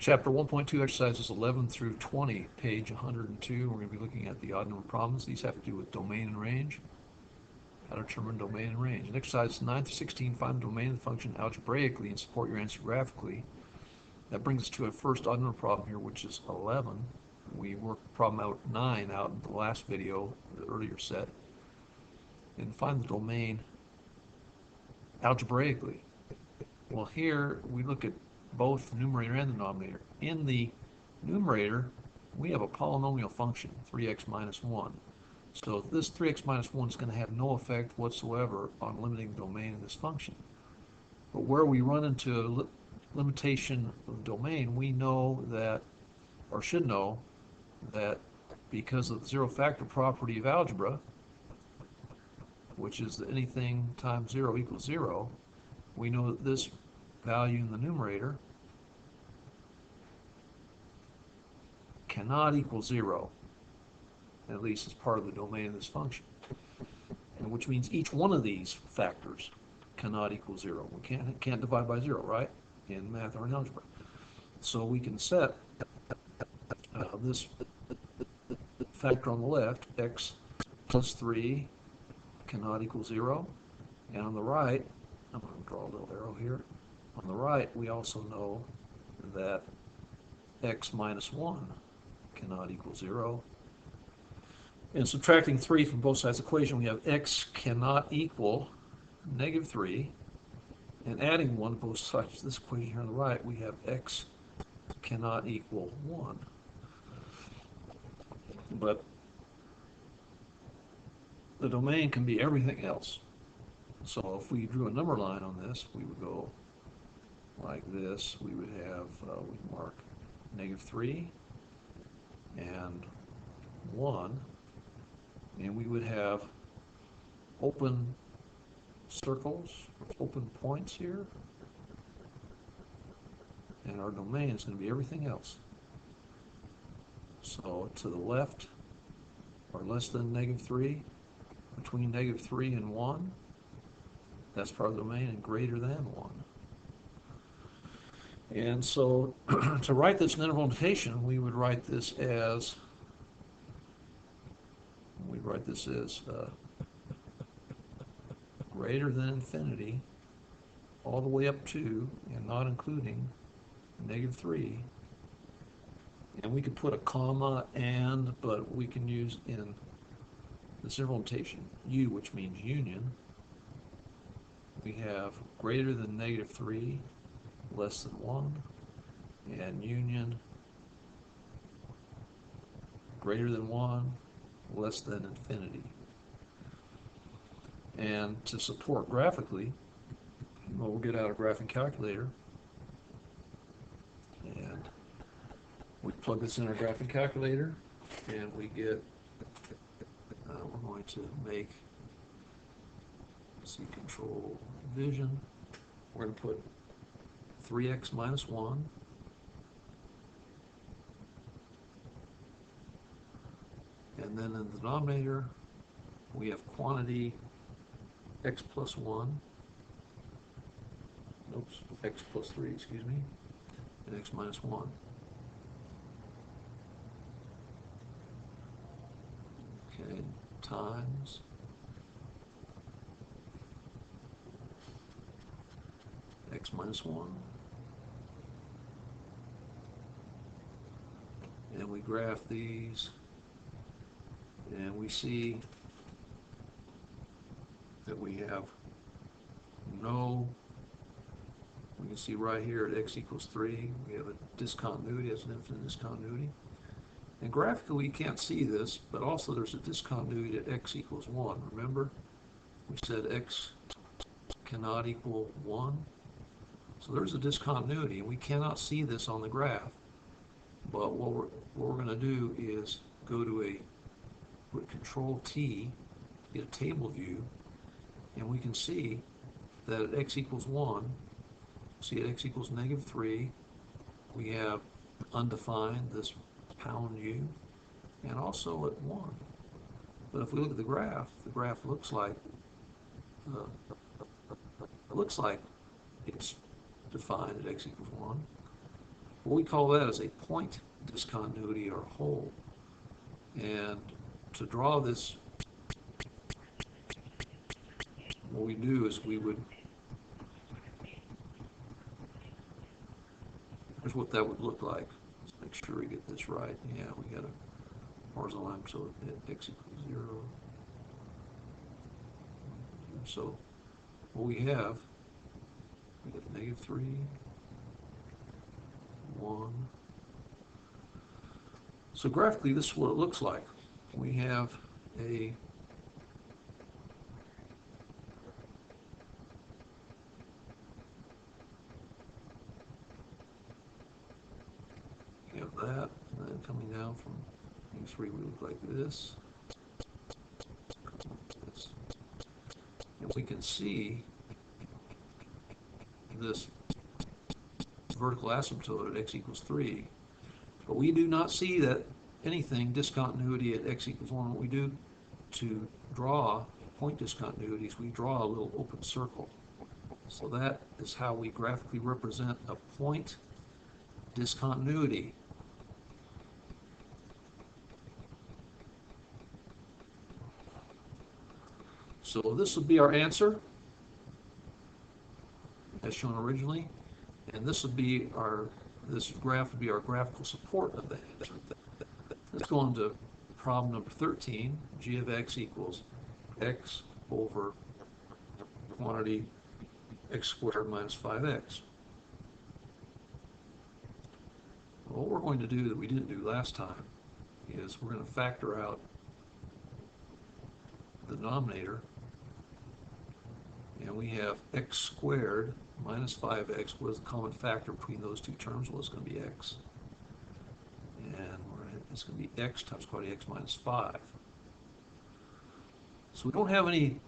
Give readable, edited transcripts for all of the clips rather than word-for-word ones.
Chapter 1.2, exercises 11 through 20, page 102. We're going to be looking at the odd number problems. These have to do with domain and range. How to determine domain and range. In exercise 9 through 16, find the domain of the function algebraically and support your answer graphically. That brings us to a first odd number problem here, which is 11. We worked problem out 9 out in the last video, the earlier set. And find the domain algebraically. Well, here we look at both numerator and denominator. In the numerator, we have a polynomial function, 3x minus 1. So this 3x minus 1 is going to have no effect whatsoever on limiting the domain of this function. But where we run into a limitation of the domain, we know that, or should know, that because of the zero factor property of algebra, which is that anything times 0 equals 0, we know that this value in the numerator cannot equal 0, at least as part of the domain of this function, and which means each one of these factors cannot equal 0. We can't divide by 0, right, in math or in algebra. So we can set this factor on the left, x plus 3 cannot equal 0, and on the right, I'm going to draw a little arrow here. On the right, we also know that x minus 1 cannot equal 0. And subtracting 3 from both sides of the equation, we have x cannot equal negative 3. And adding 1 to both sides of this equation here on the right, we have x cannot equal 1. But the domain can be everything else. So if we drew a number line on this, we would go like this. We would have, we mark negative 3 and 1, and we would have open circles, open points here, and our domain is going to be everything else. So to the left, or less than negative 3, between negative 3 and 1, that's part of the domain, and greater than 1. And so to write this in interval notation, we would write this as, greater than infinity all the way up to and not including negative 3. And we could put a comma and, but we can use in this interval notation U, which means union. We have greater than negative 3, less than 1, and union greater than 1, less than infinity. And to support graphically, we'll get out a graphing calculator, and we plug this in our graphing calculator, and we get, we're going to make, see, control division, we're going to put 3x minus 1 and then in the denominator we have quantity x plus 1, x plus 3, excuse me, and x minus 1. Okay, times x minus 1. And we graph these, and we see that we have we can see right here at x equals 3, we have a discontinuity, as an infinite discontinuity. And graphically, you can't see this, but also there's a discontinuity at x equals 1. Remember, we said x cannot equal 1. So there's a discontinuity, and we cannot see this on the graph. But what we're going to do is go to put Control T, get a table view, and we can see that at x equals 1, see at x equals negative 3, we have undefined, this pound u, and also at 1. But if we look at the graph looks like it's defined at x equals 1. What we call that is a point discontinuity or hole. And to draw this, what we do is we would, here's what that would look like. Let's make sure we get this right. Yeah, we got a horizontal line, so x equals 0. So what we have -3, 1. So graphically, this is what it looks like. We have a that, and then coming down from -3, we look like this. And we can see this vertical asymptote at x equals 3, but we do not see that anything discontinuity at x equals 1. What we do to draw point discontinuities, we draw a little open circle. So that is how we graphically represent a point discontinuity. So this would be our answer, as shown originally, and this would be this graph would be our graphical support of that. Let's go on to problem number 13. G of x equals x over quantity x squared minus 5x. What we're going to do that we didn't do last time is we're going to factor out the denominator, and we have x squared minus 5x. What is the common factor between those two terms? Well, it's going to be x. And it's going to be x times quantity x minus 5. So we don't have any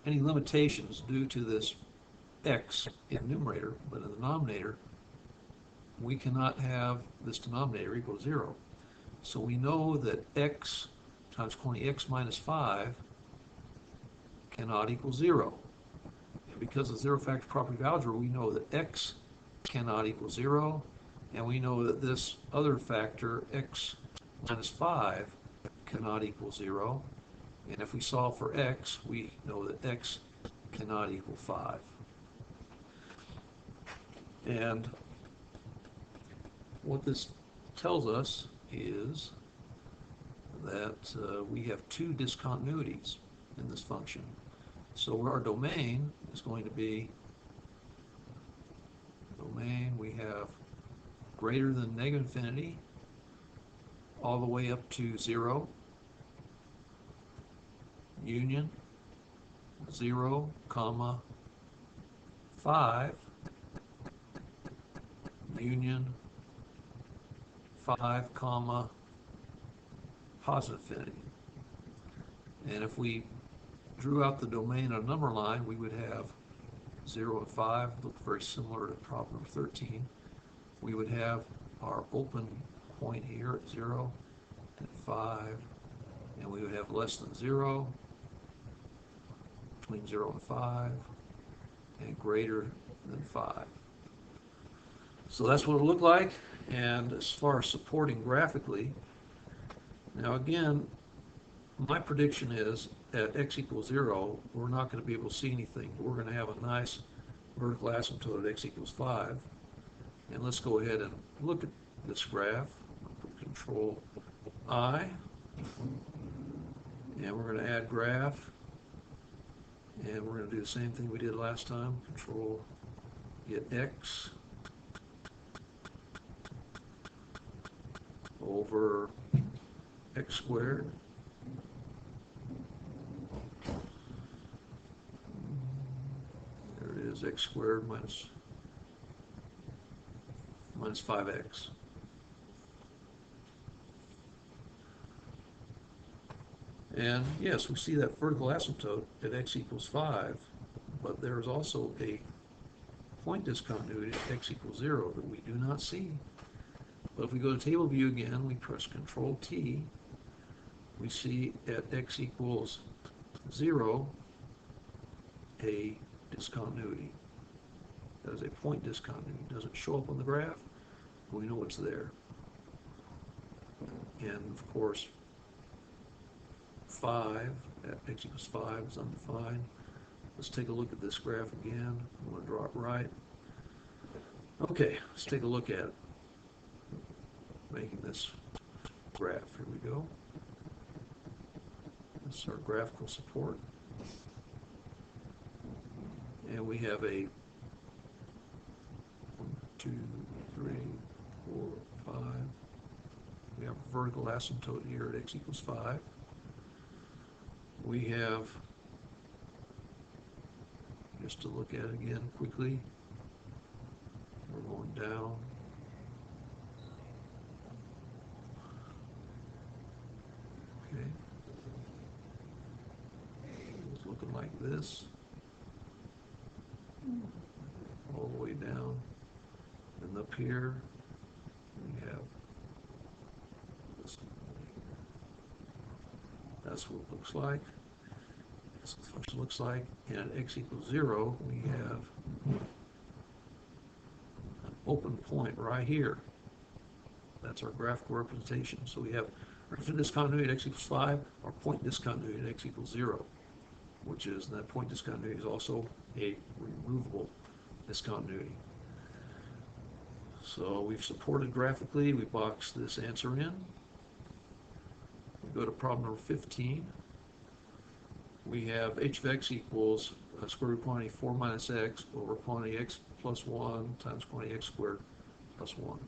limitations due to this x in the numerator, but in the denominator, we cannot have this denominator equal to 0. So we know that x times quantity x minus 5 cannot equal 0. And because of zero factor property of algebra, we know that x cannot equal 0, and we know that this other factor, x minus 5, cannot equal 0. And if we solve for x, we know that x cannot equal 5. And what this tells us is that we have two discontinuities in this function. So our domain is going to be, we have greater than -infinity all the way up to 0, union 0, comma 5, union 5, comma positive infinity. And if we drew out the domain on a number line, we would have 0 and 5, look very similar to problem number 13. We would have our open point here at 0 and 5, and we would have less than 0 between 0 and 5, and greater than 5. So that's what it'll look like. And as far as supporting graphically, now again, my prediction is at x equals 0, we're not going to be able to see anything. We're going to have a nice vertical asymptote at x equals 5. And let's go ahead and look at this graph. Control I, and we're going to add graph, and we're going to do the same thing we did last time. Control, get x over x squared. There it is, x squared minus 5x. And yes, we see that vertical asymptote at x equals 5, but there is also a point discontinuity at x equals 0 that we do not see. But if we go to table view again, we press Control T, we see at x equals 0 a discontinuity. That is a point discontinuity. It doesn't show up on the graph, We know it's there. And of course, 5, x equals 5 is undefined. Let's take a look at this graph again. I'm going to draw it right. Okay, let's take a look at it. Making this graph. Here we go. This is our graphical support. And we have a 1, 2, 3, 4, 5. We have a vertical asymptote here at x equals 5. We have, just to look at it again quickly, we're going down. Okay. It's looking like this. All the way down. And up here, we have this. That's what it looks like. That's what the function looks like. And at x equals 0, we have an open point right here. That's our graphical representation. So we have infinite discontinuity at x equals 5, or point discontinuity at x equals 0, which is, that point discontinuity is also a removable discontinuity. So we've supported graphically. We box this answer in. We go to problem number 15. We have h of x equals square root quantity 4 minus x over quantity x plus 1 times quantity x squared plus 1.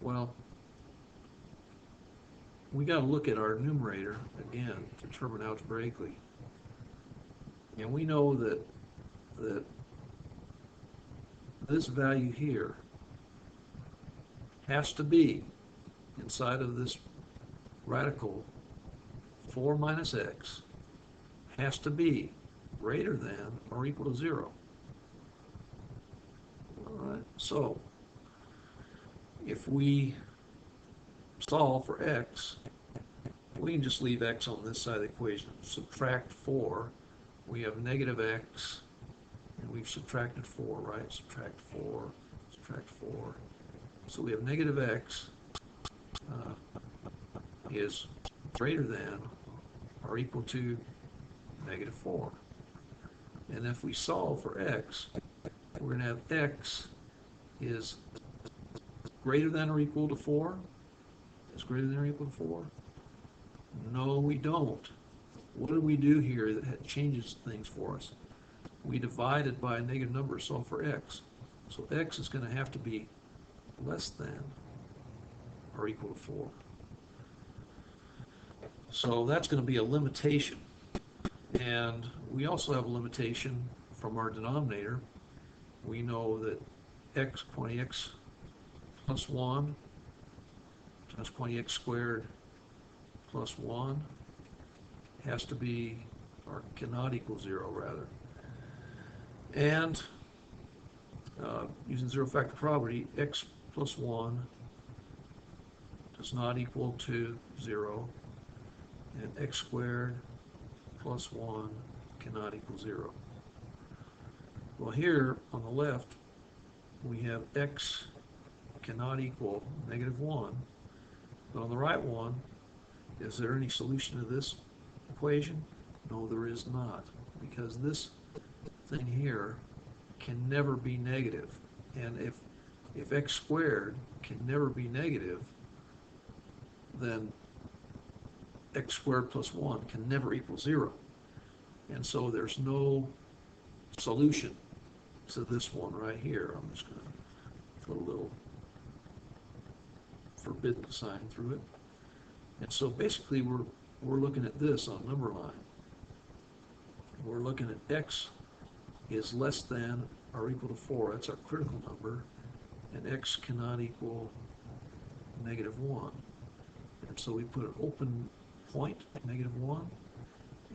Well, we got to look at our numerator again to determine algebraically. And we know that this value here has to be inside of this radical 4 minus x has to be greater than or equal to 0. All right, so if we solve for x, we can just leave x on this side of the equation. Subtract 4, we have negative x, and we've subtracted 4, right? Subtract 4, subtract 4. So we have negative x is greater than or equal to negative 4. And if we solve for x, we're going to have x is greater than or equal to 4. It's greater than or equal to 4. No, we don't. What do we do here that changes things for us? We divide it by a negative number to solve for x. So x is going to have to be less than or equal to 4. So that's going to be a limitation. And we also have a limitation from our denominator. We know that x, quantity x plus 1 times quantity x squared plus 1 has to be, or cannot equal 0 rather. And using zero factor property, x plus 1 does not equal to 0, and x squared plus 1 cannot equal 0. Well, here on the left, we have x cannot equal negative 1, but on the right one, is there any solution to this equation? No, there is not, because this thing here can never be negative. And if x squared can never be negative, then x squared plus 1 can never equal 0. And so there's no solution to this one right here. I'm just going to put a little forbidden sign through it. And so basically we're looking at this on number line. We're looking at x is less than or equal to 4. That's our critical number. And x cannot equal negative 1. And so we put an open point at negative 1,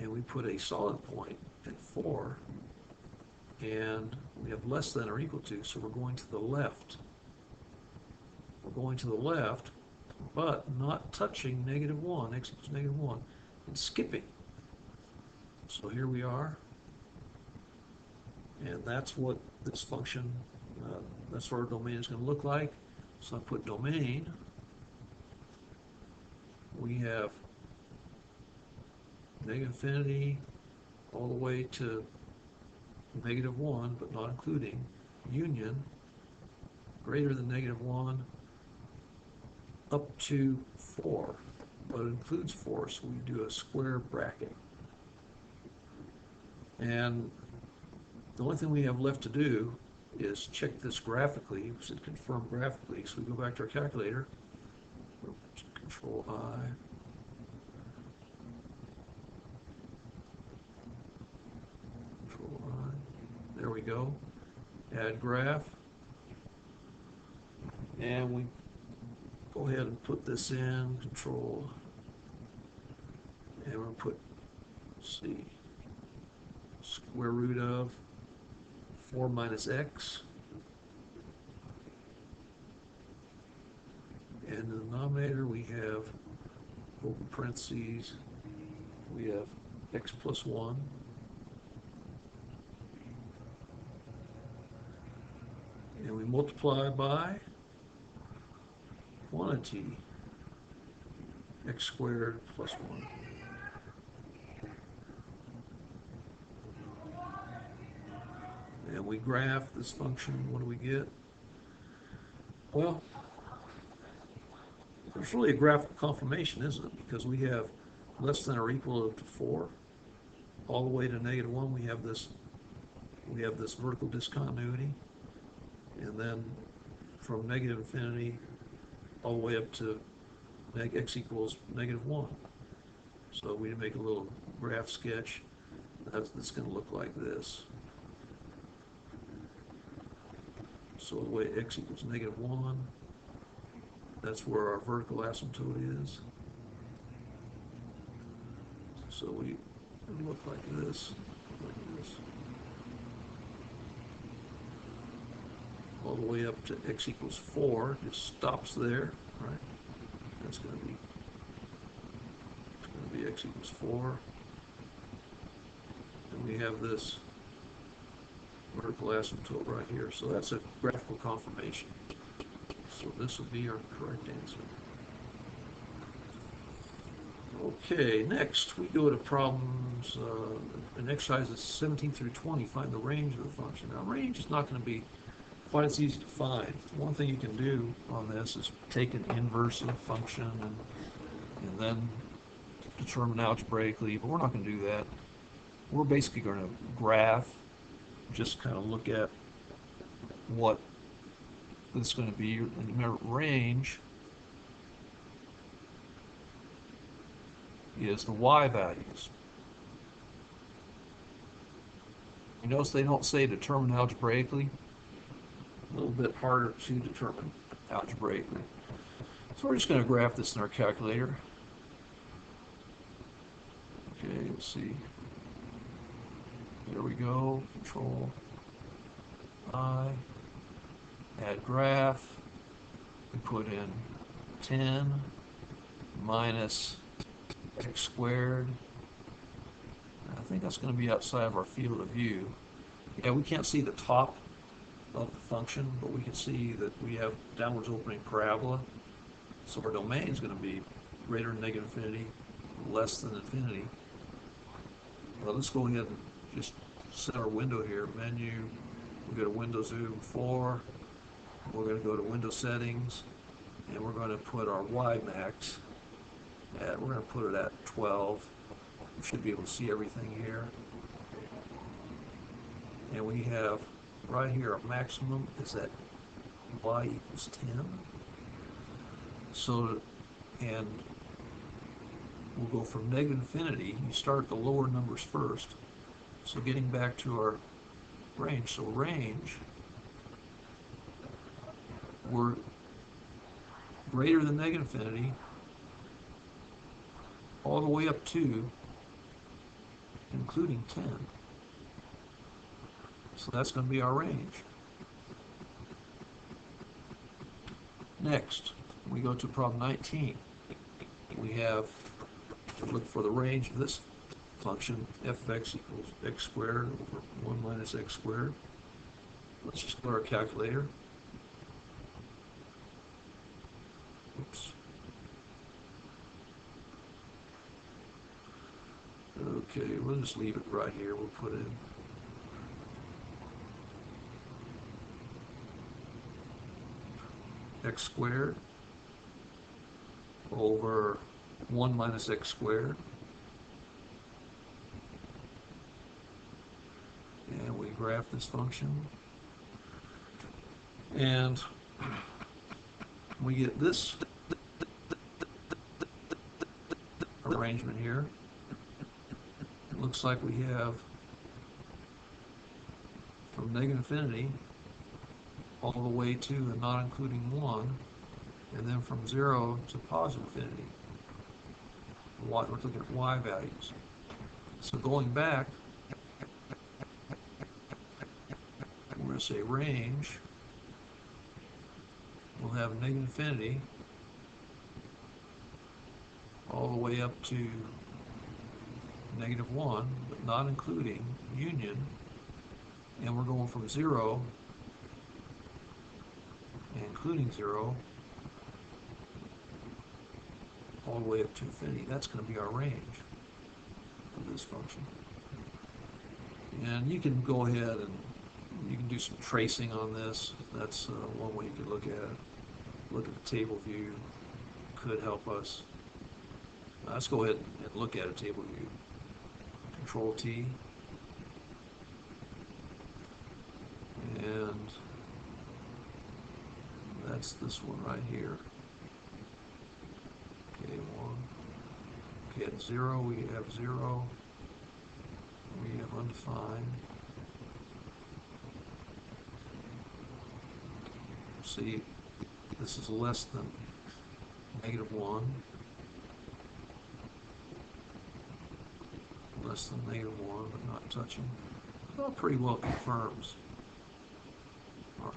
and we put a solid point at 4, and we have less than or equal to, so we're going to the left. We're going to the left, but not touching negative 1, x equals negative 1, and skipping. So here we are, and that's what this function, that's what our domain is going to look like. So I put domain. We have negative infinity all the way to -1, but not including, union, greater than -1, up to 4, but it includes 4, so we do a square bracket. And the only thing we have left to do is check this graphically. We said confirm graphically, so we go back to our calculator, Control I, Control I, there we go, add graph, and we go ahead and put this in, Control, and we'll put, let's see, square root of 4 minus x, and in the denominator we have, open parentheses, we have x plus 1, and we multiply by quantity, x squared plus 1. And we graph this function. What do we get? Well, there's really a graphical confirmation, isn't it? Because we have less than or equal to 4, all the way to -1. We have this vertical discontinuity, and then from negative infinity all the way up to x equals -1. So we make a little graph sketch. That's going to look like this. So the way x equals -1, that's where our vertical asymptote is. So we look like this, all the way up to x equals 4. Just stops there, right? That's going to be x equals 4, and we have this vertical asymptote right here. So that's a graphical confirmation. So this will be our correct answer. Okay, next we go to problems in exercises 17 through 20. Find the range of the function. Now, range is not going to be quite as easy to find. One thing you can do on this is take an inverse of the function and then determine algebraically, but we're not going to do that. We're basically going to graph, just kind of look at what this is going to be. And remember, range is the y values. You notice they don't say determine algebraically. A little bit harder to determine algebraically. So we're just going to graph this in our calculator. Okay, let's see. There we go. Control I, add graph. We put in 10 minus x squared. I think that's going to be outside of our field of view. Yeah, we can't see the top of the function, but we can see that we have downwards opening parabola. So our domain is going to be greater than -infinity, less than infinity. Well, let's go ahead and just set our window here. Menu, we go to Windows Zoom 4. We're going to go to Window Settings, and we're going to put our Y max at, we're going to put it at 12. We should be able to see everything here. And we have right here our maximum is at Y equals 10. So, and we'll go from -infinity. You start the lower numbers first. So getting back to our range. So range, we're greater than -infinity all the way up to including 10. So that's going to be our range. Next, we go to problem 19. We have to look for the range of this function, f of x equals x squared over 1 minus x squared. Let's just go to our calculator. Okay, we'll just leave it right here. We'll put in x squared over 1 minus x squared. And we graph this function. And we get this arrangement here. It looks like we have from negative infinity all the way to and not including 1, and then from 0 to positive infinity. We're looking at y values. So going back, we're going to say range. We'll have negative infinity all the way up to negative 1, but not including union. And we're going from 0, including 0, all the way up to infinity. That's going to be our range of this function. And you can go ahead and you can do some tracing on this. That's one way you could look at it. Look at the table view. Could help us. Let's go ahead and look at a table view. Control T. And that's this one right here. Okay, 1. Okay, at 0 we have 0. We have undefined. See, this is less than negative 1. Less than negative 1, but not touching. Well, pretty well confirms our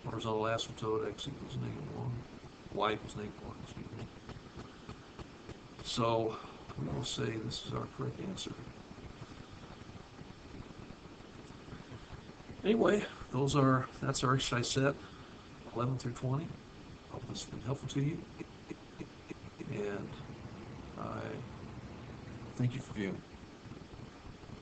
horizontal asymptote. X equals negative 1. Y equals negative 1, excuse me. So we will say this is our correct answer. Anyway, that's our exercise set 11 through 20. Hope this has been helpful to you. And I thank you for viewing.